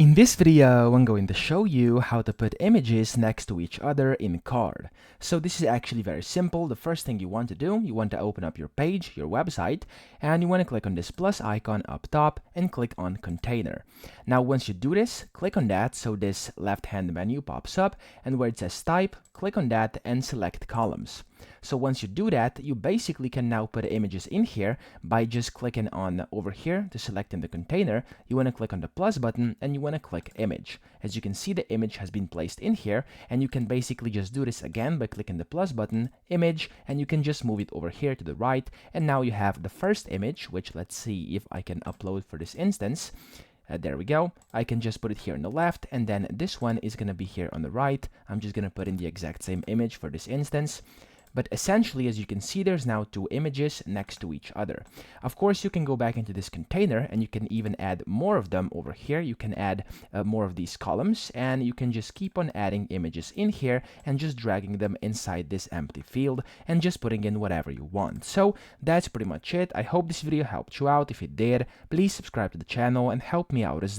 In this video, I'm going to show you how to put images next to each other in Carrd. So this is actually very simple. The first thing you want to do, you want to open up your page, your website, and you want to click on this plus icon up top and click on Container. Now once you do this, click on that so this left-hand menu pops up, and where it says Type, click on that and select Columns. So once you do that, you basically can now put images in here by just clicking on over here to select in the container. You want to click on the plus button and you want to click image. As you can see, the image has been placed in here, and you can basically just do this again by clicking the plus button, image, and you can just move it over here to the right, and now you have the first image, which let's see if I can upload for this instance. There we go. I can just put it here on the left, and then this one is going to be here on the right. I'm just going to put in the exact same image for this instance. But essentially, as you can see, there's now two images next to each other. Of course, you can go back into this container and you can even add more of them over here. You can add more of these columns, and you can just keep on adding images in here and just dragging them inside this empty field and just putting in whatever you want. So that's pretty much it. I hope this video helped you out. If it did, please subscribe to the channel and help me out as